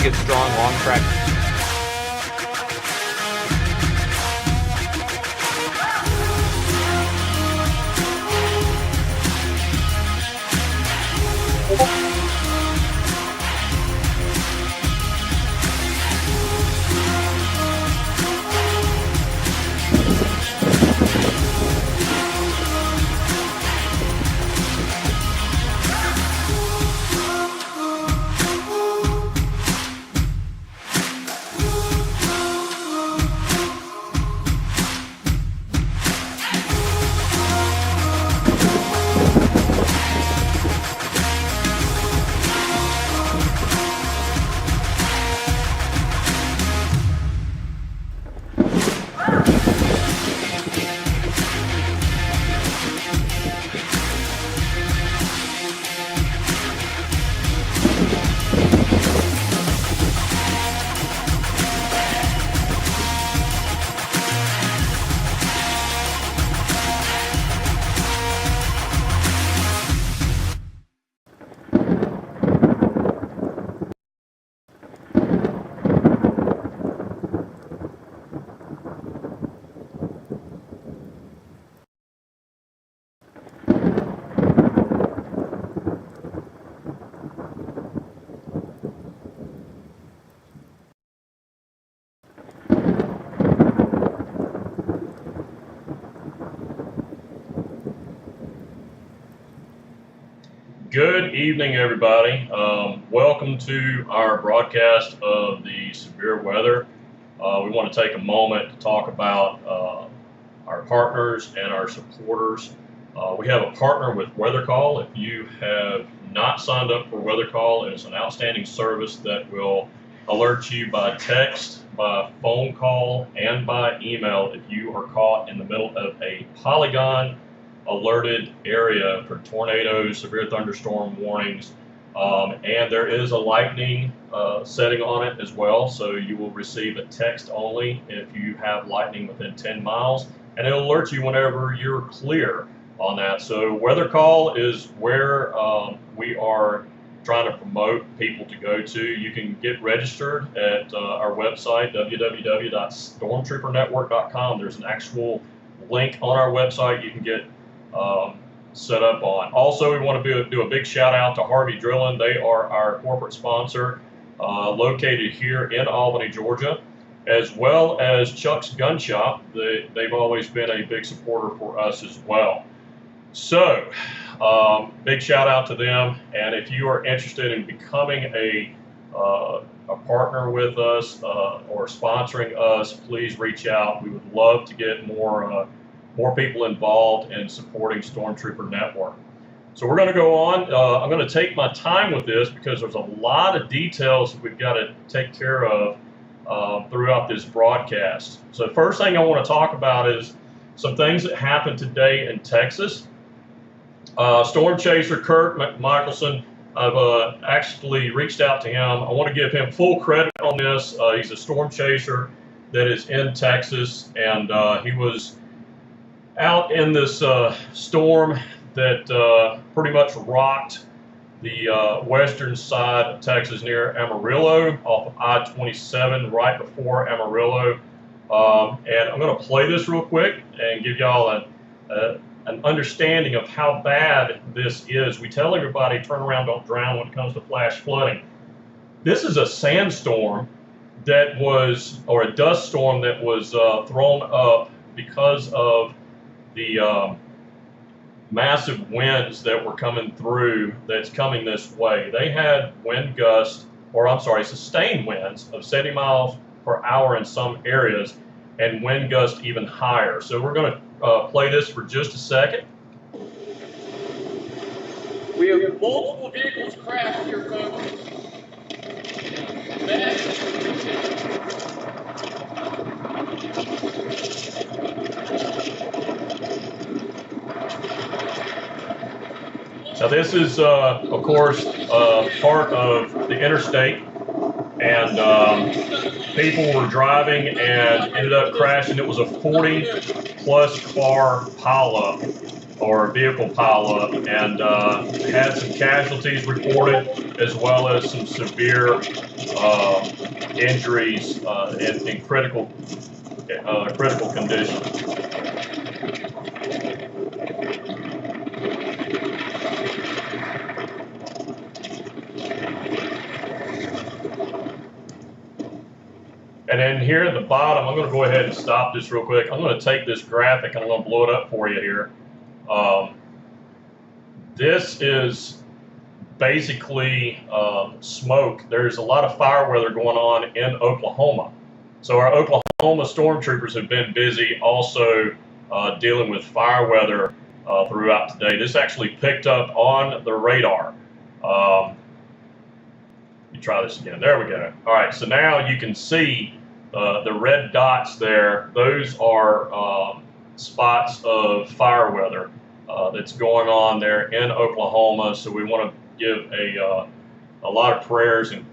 good, strong, long track. Good evening, everybody. Welcome to our broadcast of the severe weather. We want to take a moment to talk about our partners and our supporters. We have a partner with WeatherCall. If you have not signed up for WeatherCall, it's an outstanding service that will alert you by text, by phone call, and by email if you are caught in the middle of a polygon alerted area for tornadoes, severe thunderstorm warnings, and there is a lightning setting on it as well, so you will receive a text only if you have lightning within 10 miles, and it'll alert you whenever you're clear on that. So WeatherCall is where we are trying to promote people to go to. You can get registered at our website, www.stormtroopernetwork.com. There's an actual link on our website you can get set up on. Also, we want to do a big shout out to Harvey Drilling. They are our corporate sponsor, located here in Albany, Georgia, as well as Chuck's Gun Shop. They've always been a big supporter for us as well. So, big shout out to them. And if you are interested in becoming a partner with us or sponsoring us, please reach out. We would love to get more people involved in supporting Stormtrooper Network. So we're going to go on. I'm going to take my time with this because there's a lot of details that we've got to take care of throughout this broadcast. So the first thing I want to talk about is some things that happened today in Texas. Storm Chaser Kurt Michelson, I've actually reached out to him. I want to give him full credit on this. He's a storm chaser that is in Texas, and he was out in this storm that pretty much rocked the western side of Texas near Amarillo off of I-27 right before Amarillo. And I'm going to play this real quick and give y'all an understanding of how bad this is. We tell everybody turn around, don't drown when it comes to flash flooding. This is a sandstorm that was, or a dust storm that was thrown up because of the massive winds that were coming through that's coming this way. They had wind gusts, or I'm sorry, sustained winds of 70 miles per hour in some areas, and wind gusts even higher. So we're going to play this for just a second. We have multiple vehicles crashed here, folks. Now this is, of course, part of the interstate, and people were driving and ended up crashing. It was a 40-plus car pileup or vehicle pileup, and had some casualties reported, as well as some severe injuries in critical condition. And then here at the bottom, I'm going to go ahead and stop this real quick. I'm going to take this graphic and I'm going to blow it up for you here. This is basically smoke. There's a lot of fire weather going on in Oklahoma. So our Oklahoma stormtroopers have been busy also dealing with fire weather throughout today. This actually picked up on the radar. You try this again. There we go. All right, so now you can see the red dots there. Those are spots of fire weather that's going on there in Oklahoma. So we want to give a lot of prayers and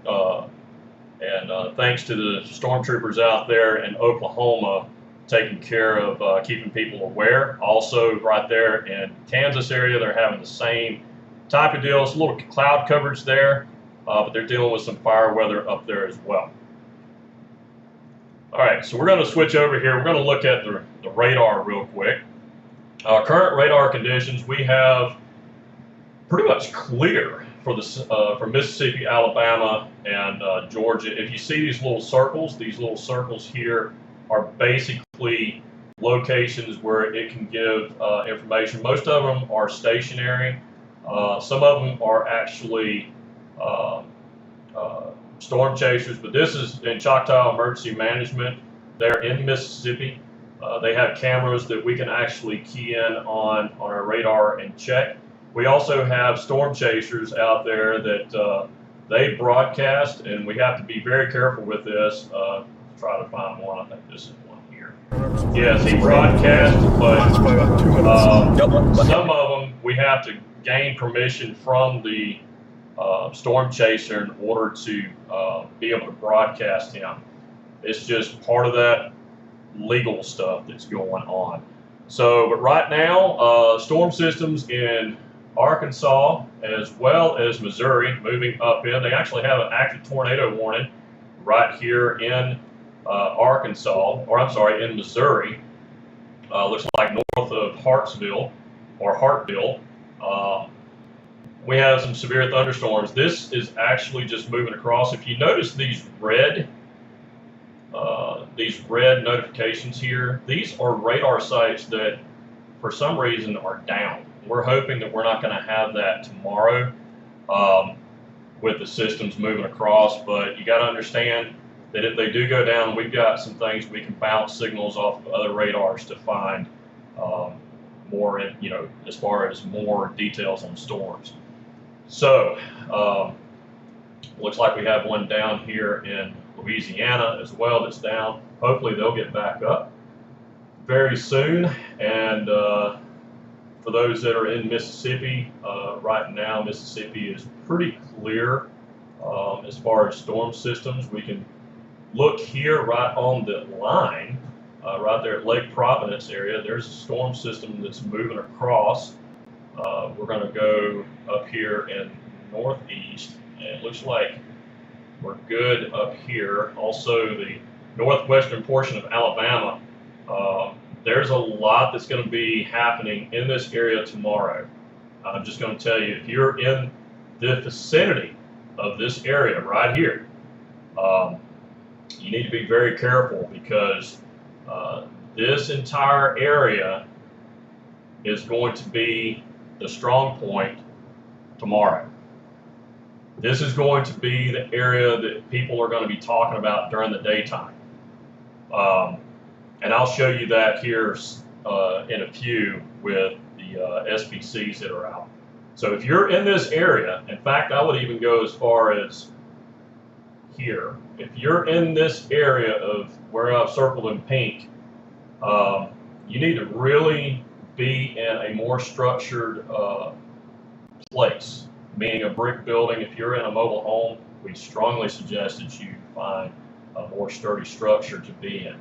thanks to the stormtroopers out there in Oklahoma taking care of keeping people aware. Also, right there in Kansas area, they're having the same type of deal. It's a little cloud coverage there, but they're dealing with some fire weather up there as well. All right, so we're going to switch over here. We're going to look at the radar real quick. Current radar conditions, we have pretty much clear for Mississippi, Alabama, and Georgia. If you see these little circles here are basically locations where it can give information. Most of them are stationary. Some of them are actually storm chasers, but this is in Choctaw Emergency Management. They're in Mississippi. They have cameras that we can actually key in on our radar and check. We also have storm chasers out there that they broadcast, and we have to be very careful with this. Try to find one. I think this is one here. Yes, he broadcasts, but some of them we have to gain permission from the storm chaser in order to be able to broadcast him. It's just part of that legal stuff that's going on. So, but right now, storm systems in Arkansas as well as Missouri moving up in. They actually have an active tornado warning right here in Arkansas, or I'm sorry, in Missouri. Looks like north of Hartsville or Hartville. We have some severe thunderstorms. This is actually just moving across. If you notice these red notifications here, these are radar sites that for some reason are down. We're hoping that we're not going to have that tomorrow with the systems moving across, but you got to understand that if they do go down, we've got some things we can bounce signals off of other radars to find more, as far as more details on storms. So, looks like we have one down here in Louisiana as well that's down. Hopefully they'll get back up very soon. And for those that are in Mississippi, right now Mississippi is pretty clear as far as storm systems. We can look here right on the line, right there at Lake Providence area. There's a storm system that's moving across. We're going to go up here in northeast, and it looks like we're good up here. Also, the northwestern portion of Alabama, there's a lot that's going to be happening in this area tomorrow. I'm just going to tell you, if you're in the vicinity of this area right here, you need to be very careful, because this entire area is going to be the strong point tomorrow. This is going to be the area that people are going to be talking about during the daytime. And I'll show you that here in a few with the SPCs that are out. So if you're in this area, in fact, I would even go as far as here. If you're in this area of where I've circled in pink, you need to really be in a more structured place, meaning a brick building. If you're in a mobile home, we strongly suggest that you find a more sturdy structure to be in.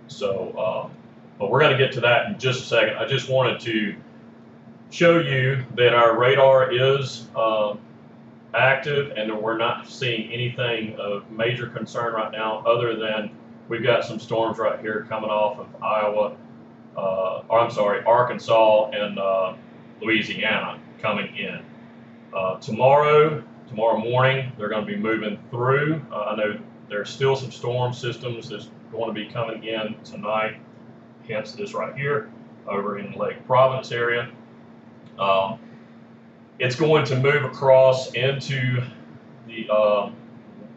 So, but we're going to get to that in just a second. I just wanted to show you that our radar is active and that we're not seeing anything of major concern right now, other than we've got some storms right here coming off of Iowa, Arkansas and Louisiana coming in. Tomorrow morning, they're going to be moving through. I know there's still some storm systems that's going to be coming in tonight, hence this right here over in Lake Providence area. It's going to move across into the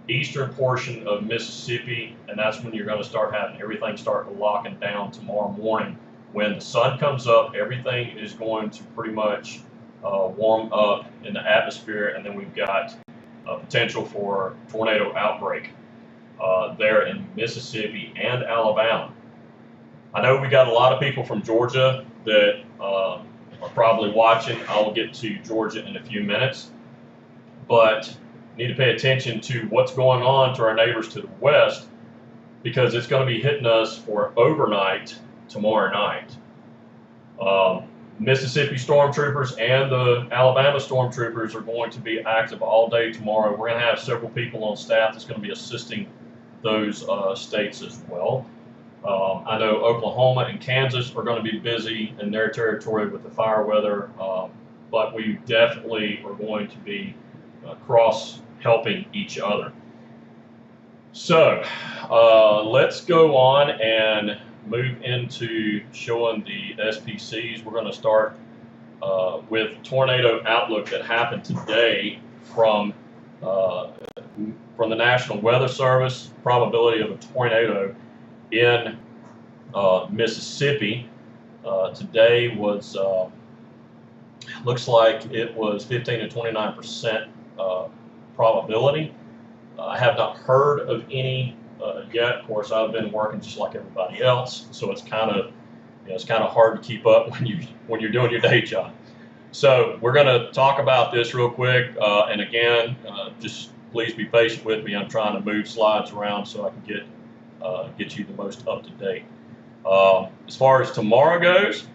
eastern portion of Mississippi, and that's when you're going to start having everything start locking down tomorrow morning. When the sun comes up, everything is going to pretty much warm up in the atmosphere, and then we've got potential for tornado outbreak there in Mississippi and Alabama. I know we got a lot of people from Georgia that are probably watching. I will get to Georgia in a few minutes, but need to pay attention to what's going on to our neighbors to the west, because it's going to be hitting us for overnight tomorrow night. Mississippi stormtroopers and the Alabama stormtroopers are going to be active all day tomorrow. We're going to have several people on staff that's going to be assisting those states as well. I know Oklahoma and Kansas are going to be busy in their territory with the fire weather, but we definitely are going to be cross-helping each other. So let's go on and move into showing the SPCs. We're going to start with tornado outlook that happened today from the National Weather Service. Probability of a tornado in Mississippi today was looks like it was 15 to 29% probability. I have not heard of any yet. Of course, I've been working just like everybody else, so it's kind of hard to keep up when you're doing your day job. So we're going to talk about this real quick, and again, just please be patient with me. I'm trying to move slides around so I can get you the most up to date. As far as tomorrow goes,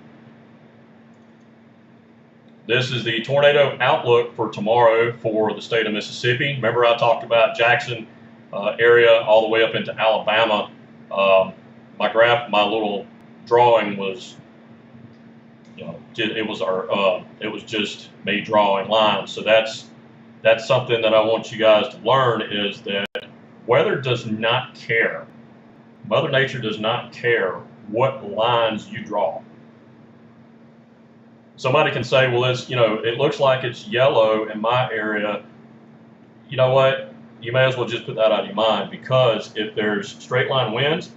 this is the tornado outlook for tomorrow for the state of Mississippi. Remember, I talked about Jackson area all the way up into Alabama. My little drawing was, it was just me drawing lines. So that's something that I want you guys to learn, is that weather does not care. Mother Nature does not care what lines you draw. Somebody can say, well, it looks like it's yellow in my area. You know what? You may as well just put that out of your mind, because if there's straight line winds,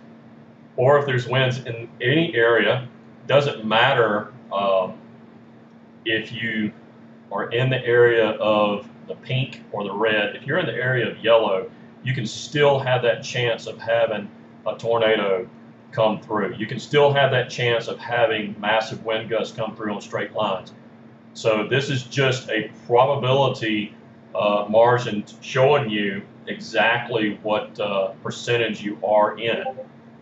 or if there's winds in any area, doesn't matter if you are in the area of the pink or the red. If you're in the area of yellow, you can still have that chance of having a tornado come through. You can still have that chance of having massive wind gusts come through on straight lines. So this is just a probability margin showing you exactly what percentage you are in.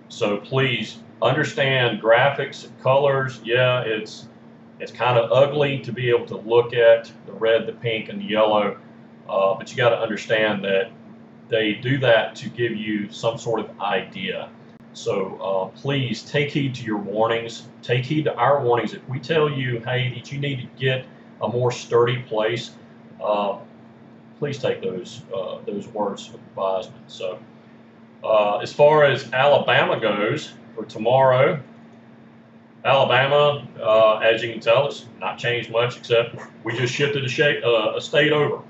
So please understand graphics, colors. Yeah, it's kind of ugly to be able to look at the red, the pink, and the yellow, but you got to understand that they do that to give you some sort of idea. So please take heed to your warnings. Take heed to our warnings. If we tell you, hey, that you need to get a more sturdy place, please take those words of advisement. So as far as Alabama goes for tomorrow, Alabama, as you can tell, it's not changed much, except we just shifted a state over.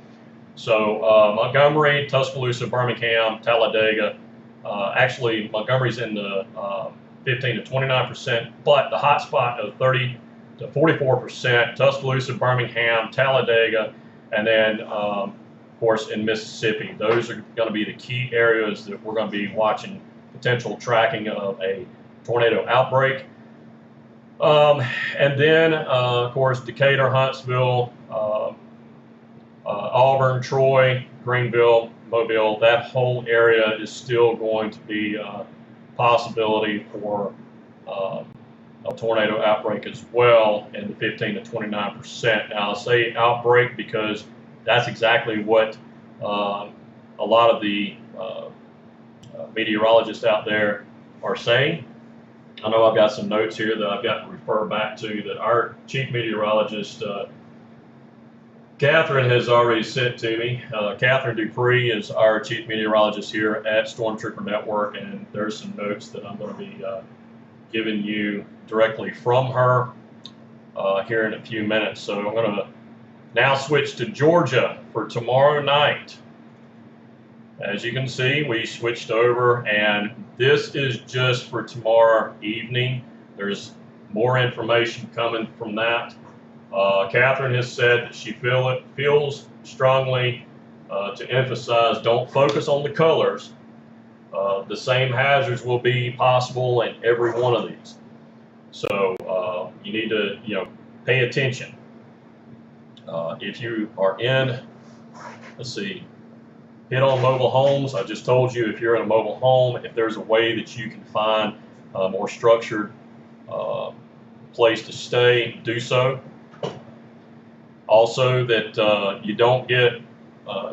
So Montgomery, Tuscaloosa, Birmingham, Talladega. Actually, Montgomery's in the 15 to 29%, but the hot spot of 30 to 44%. Tuscaloosa, Birmingham, Talladega, and then, of course, in Mississippi. Those are going to be the key areas that we're going to be watching potential tracking of a tornado outbreak. And then, of course, Decatur, Huntsville, Auburn, Troy, Greenville, Mobile, that whole area is still going to be a possibility for a tornado outbreak as well in the 15 to 29%. Now, I say outbreak because that's exactly what a lot of the meteorologists out there are saying. I know I've got some notes here that I've got to refer back to that our chief meteorologist, Catherine, has already sent to me. Catherine Dupree is our chief meteorologist here at Stormtrooper Network, and there's some notes that I'm going to be giving you directly from her here in a few minutes. So I'm going to now switch to Georgia for tomorrow night. As you can see, we switched over, and this is just for tomorrow evening. There's more information coming from that. Catherine has said that she feels strongly to emphasize, don't focus on the colors. The same hazards will be possible in every one of these. So you need to, pay attention. If you are in, let's see, hit on mobile homes. I just told you if you're in a mobile home, if there's a way that you can find a more structured place to stay, do so. Also, that you don't get,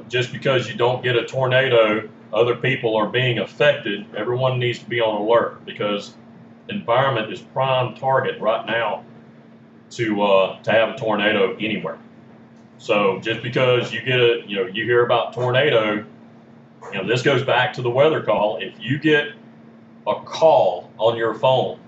just because you don't get a tornado, other people are being affected. Everyone needs to be on alert because the environment is prime target right now to have a tornado anywhere. So just because you get you hear about tornado, this goes back to the weather call. If you get a call on your phone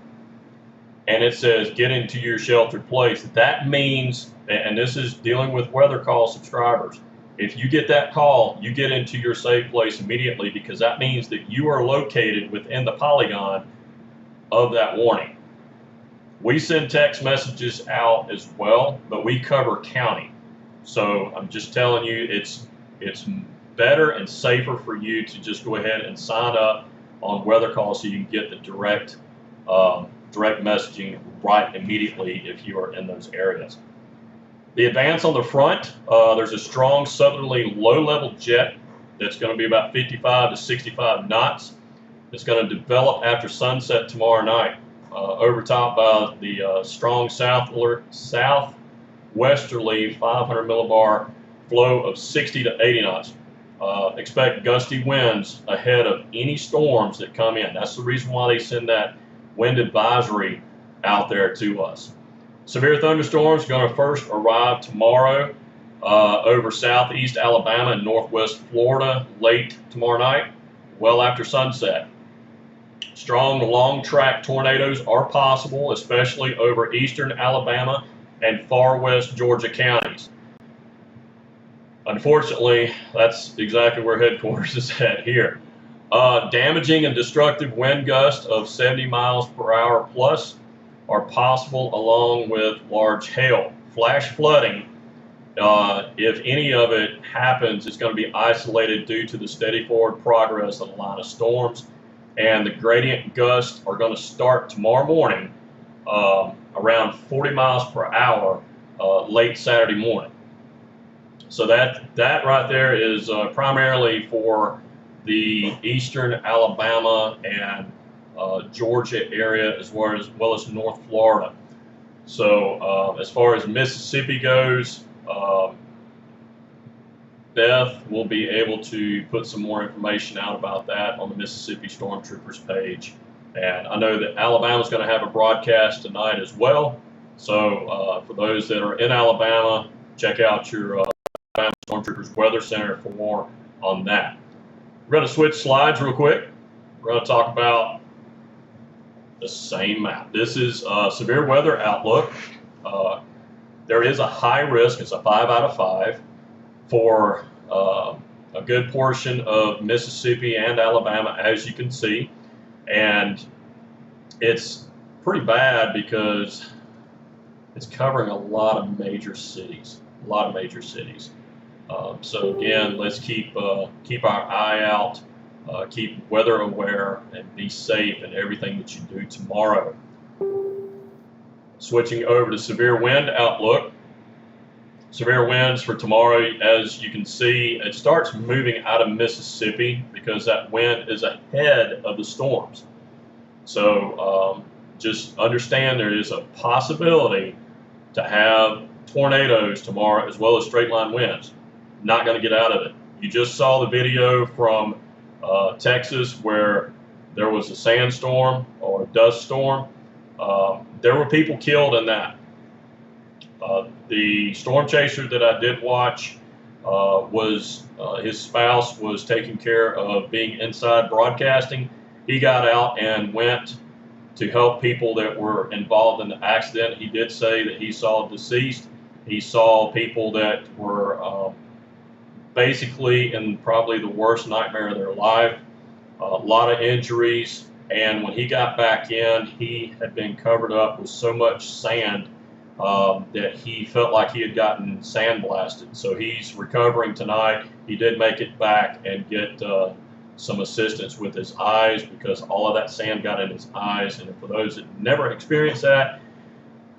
and it says get into your sheltered place, that means, and this is dealing with weather call subscribers, if you get that call, you get into your safe place immediately because that means that you are located within the polygon of that warning. We send text messages out as well, but we cover county. So I'm just telling you, it's better and safer for you to just go ahead and sign up on weather call so you can get the direct messaging right immediately if you are in those areas. The advance on the front, there's a strong southerly low-level jet that's going to be about 55 to 65 knots. It's going to develop after sunset tomorrow night, overtopped by the strong southwesterly 500 millibar flow of 60 to 80 knots. Expect gusty winds ahead of any storms that come in. That's the reason why they send that wind advisory out there to us. Severe thunderstorms are going to first arrive tomorrow over southeast Alabama and northwest Florida late tomorrow night, well after sunset. Strong long track tornadoes are possible, especially over eastern Alabama and far west Georgia counties. Unfortunately, that's exactly where headquarters is at here. Damaging and destructive wind gusts of 70 miles per hour plus are possible, along with large hail. Flash flooding, if any of it happens, it's going to be isolated due to the steady forward progress of the line of storms. And the gradient gusts are going to start tomorrow morning around 40 miles per hour late Saturday morning. So that right there is primarily for the eastern Alabama and Georgia area as well as North Florida. So as far as Mississippi goes, Beth will be able to put some more information out about that on the Mississippi Stormtroopers page. And I know that Alabama's going to have a broadcast tonight as well. So for those that are in Alabama, check out your Alabama Stormtroopers Weather Center for more on that. We're going to switch slides real quick. We're going to talk about the same map. This is severe weather outlook. There is a high risk, it's a 5 out of 5, for a good portion of Mississippi and Alabama, as you can see. And it's pretty bad because it's covering a lot of major cities, So again, let's keep our eye out, keep weather aware, and be safe in everything that you do tomorrow. Switching over to severe wind outlook. Severe winds for tomorrow, as you can see, it starts moving out of Mississippi because that wind is ahead of the storms. So just understand there is a possibility to have tornadoes tomorrow as well as straight line winds. Not going to get out of it. You just saw the video from Texas where there was a sandstorm or a dust storm. There were people killed in that. The storm chaser that I did watch was his spouse was taking care of being inside broadcasting. He got out and went to help people that were involved in the accident. He did say that he saw deceased. He saw people that were basically in probably the worst nightmare of their life. A lot of injuries. And when he got back in, he had been covered up with so much sand that he felt like he had gotten sandblasted. So he's recovering tonight. He did make it back and get some assistance with his eyes because all of that sand got in his eyes. And for those that never experienced that,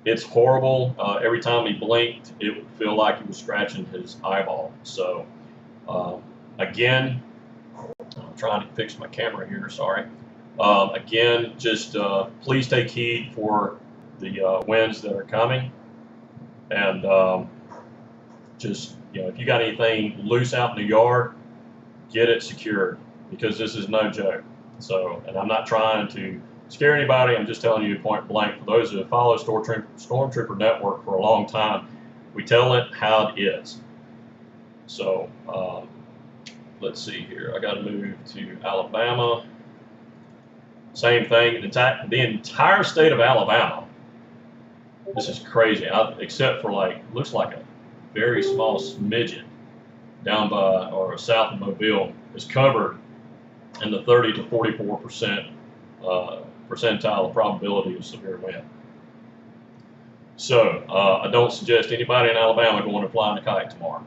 it's horrible. Every time he blinked, it would feel like he was scratching his eyeball. So again, I'm trying to fix my camera here, sorry. Again, just please take heed for the winds that are coming. And just, if you got anything loose out in the yard, get it secured because this is no joke. So, and I'm not trying to scare anybody. I'm just telling you point blank. For those who have followed Storm Trooper Network for a long time, we tell it how it is. So, let's see here. I got to move to Alabama. Same thing. The entire state of Alabama. This is crazy. Except for looks like a very small smidgen down by or south of Mobile is covered in the 30 to 44% percentile of probability of severe wind. So I don't suggest anybody in Alabama going to fly a kite tomorrow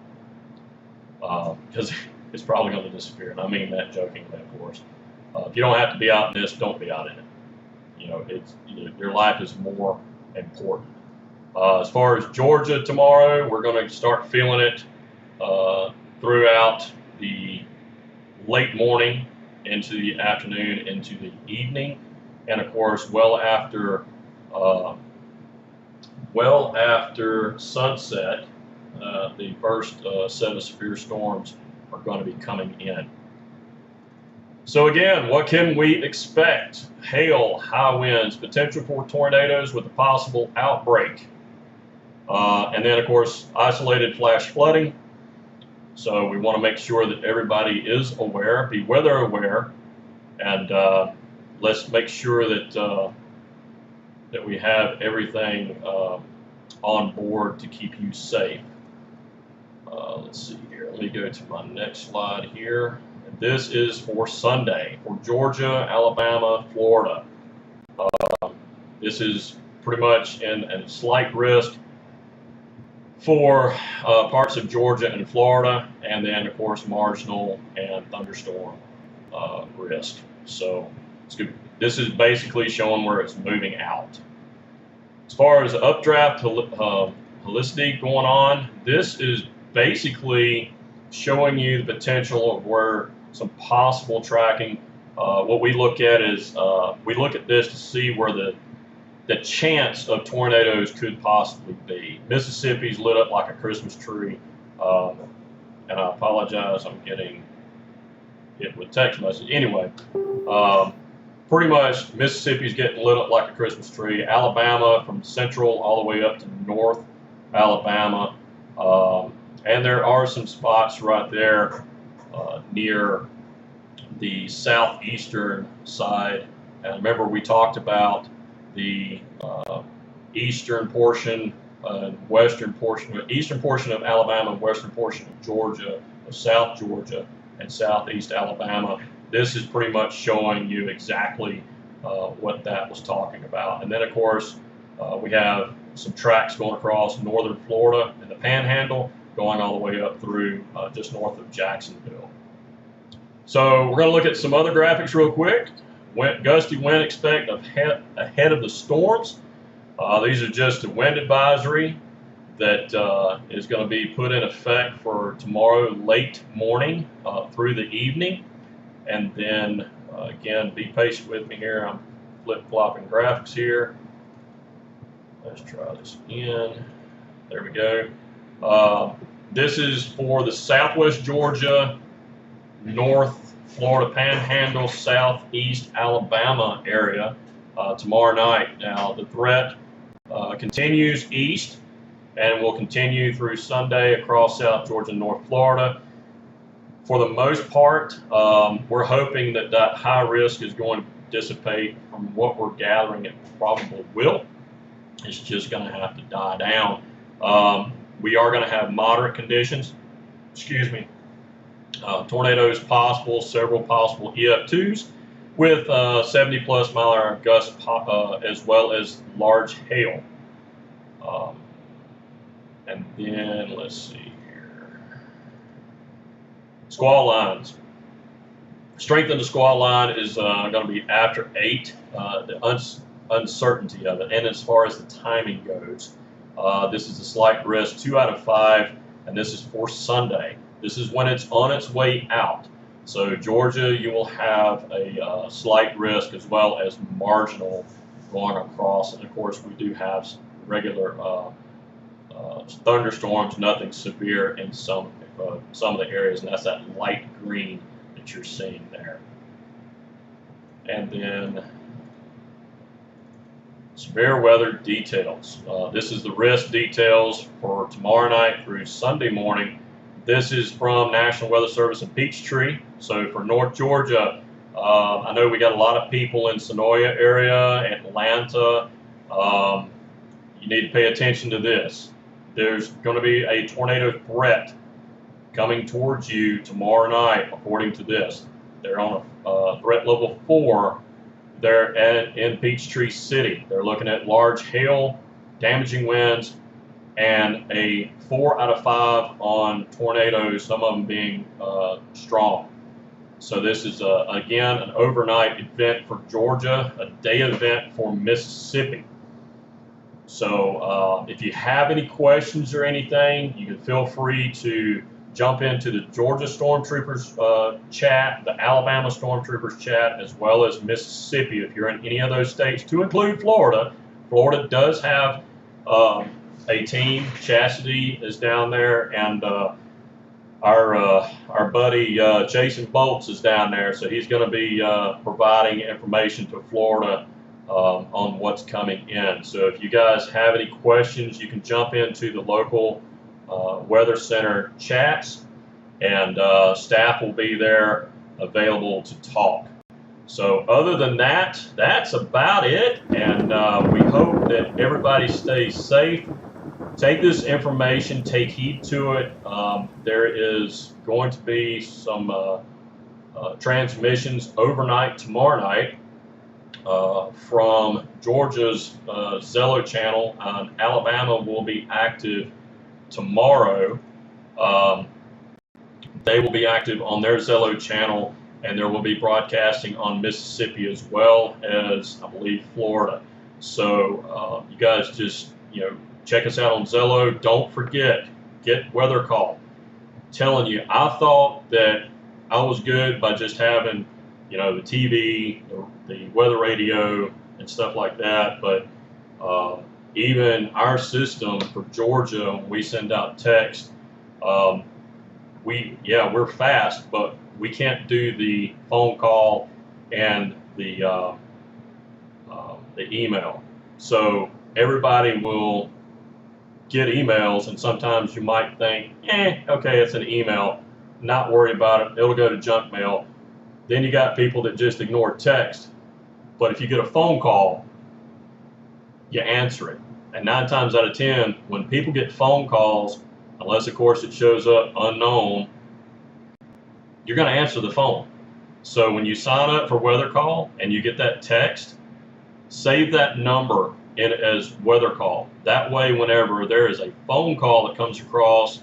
because it's probably going to disappear. And I mean that jokingly, of course. If you don't have to be out in this, don't be out in it. Your life is more important. As far as Georgia tomorrow, we're going to start feeling it throughout the late morning into the afternoon, into the evening, and of course, well after sunset, the first set of severe storms are going to be coming in. So again, what can we expect? Hail, high winds, potential for tornadoes with a possible outbreak. And then, of course, isolated flash flooding. So we want to make sure that everybody is aware, be weather aware, and let's make sure that that we have everything on board to keep you safe. Let's see here. Let me go to my next slide here. This is for Sunday for Georgia, Alabama, Florida. This is pretty much in a slight risk for parts of Georgia and Florida, and then of course marginal and thunderstorm risk. So it's good. This is basically showing where it's moving out. As far as updraft helicity going on, this is basically showing you the potential of where some possible tracking. What we look at is we look at this to see where the chance of tornadoes could possibly be. Mississippi's lit up like a Christmas tree, and I apologize, I'm getting hit with text message. Anyway, pretty much Mississippi's getting lit up like a Christmas tree. Alabama from central all the way up to north Alabama, and there are some spots right there near the southeastern side. And remember, we talked about the eastern portion, eastern portion of Alabama, and western portion of Georgia, of South Georgia, and southeast Alabama. This is pretty much showing you exactly what that was talking about. And then, of course, we have some tracks going across northern Florida and the Panhandle, going all the way up through just north of Jacksonville. So we're going to look at some other graphics real quick. Gusty wind expect ahead of the storms. These are just a wind advisory that is going to be put in effect for tomorrow late morning through the evening. And then, again, be patient with me here. I'm flip-flopping graphics here. Let's try this again. There we go. This is for the Southwest Georgia, North Florida Panhandle, Southeast Alabama area tomorrow night. Now, the threat continues east and will continue through Sunday across South Georgia and North Florida. For the most part, we're hoping that that high risk is going to dissipate. From what we're gathering, it probably will. It's just going to have to die down. We are going to have moderate conditions. Excuse me. Tornadoes possible, several possible EF2s with 70+ mile-an-hour gusts as well as large hail. And then let's see here. Squall lines. Strength in the squall line is going to be after 8. The uncertainty of it, and as far as the timing goes, this is a slight risk, 2 out of 5, and this is for Sunday. This is when it's on its way out. So Georgia, you will have a slight risk as well as marginal going across, and of course we do have regular thunderstorms, nothing severe in some of the areas, and that's that light green that you're seeing there. And then severe weather details. This is the risk details for tomorrow night through Sunday morning. This is from National Weather Service in Peachtree. So for North Georgia, I know we got a lot of people in Senoia area, Atlanta. You need to pay attention to this. There's going to be a tornado threat coming towards you tomorrow night, according to this. They're on a threat level 4. They're in Peachtree City. They're looking at large hail, damaging winds, and a 4 out of 5 on tornadoes, some of them being strong. So this is, again, an overnight event for Georgia, a day event for Mississippi. So if you have any questions or anything, you can feel free to jump into the Georgia Stormtroopers chat, the Alabama Stormtroopers chat, as well as Mississippi if you're in any of those states, to include Florida. Florida does have a team. Chastity is down there, and our buddy Jason Bolts is down there, so he's going to be providing information to Florida on what's coming in. So if you guys have any questions, you can jump into the local Weather Center chats, and staff will be there available to talk. So other than that, that's about it, and we hope that everybody stays safe. Take this information, take heed to it. There is going to be some transmissions overnight tomorrow night from Georgia's Zello channel. Alabama will be active tomorrow. They will be active on their Zello channel, and there will be broadcasting on Mississippi as well as, I believe, Florida. So you guys just, check us out on Zello. Don't forget, get Weather Call. I'm telling you, I thought that I was good by just having, the TV, the weather radio, and stuff like that, but even our system for Georgia, when we send out text, we're fast, but we can't do the phone call and the email. So everybody will get emails, and sometimes you might think, okay, it's an email, not worry about it, it'll go to junk mail. Then you got people that just ignore text. But if you get a phone call, you answer it. And 9 times out of 10, when people get phone calls, unless of course it shows up unknown, you're going to answer the phone. So when you sign up for Weather Call and you get that text, save that number in as Weather Call. That way, whenever there is a phone call that comes across,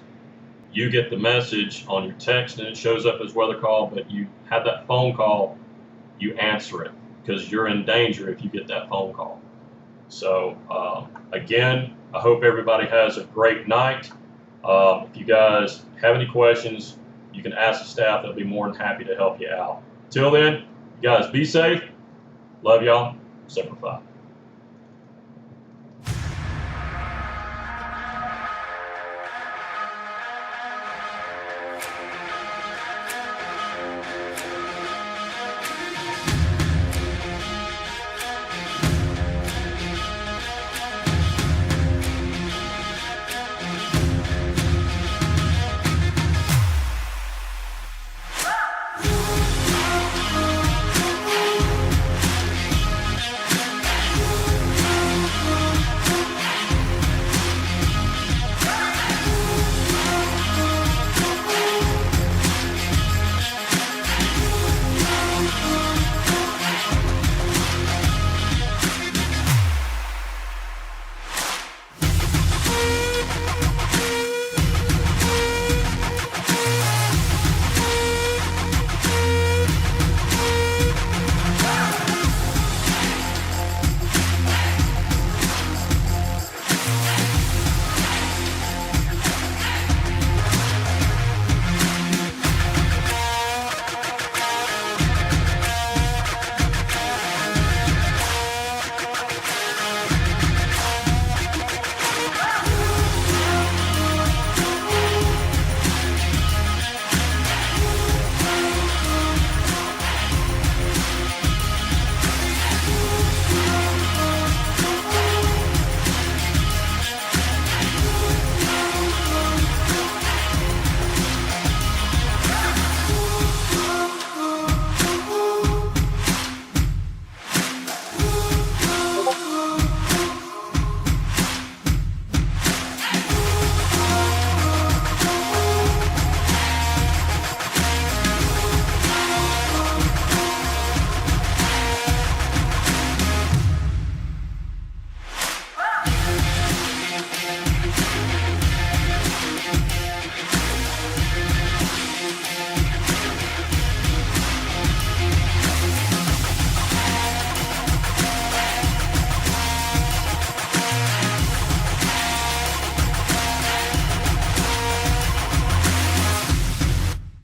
you get the message on your text and it shows up as Weather Call, but you have that phone call, you answer it, because you're in danger if you get that phone call. So again, I hope everybody has a great night. If you guys have any questions, you can ask the staff. They'll be more than happy to help you out. Till then, you guys be safe. Love y'all. Semper Fi.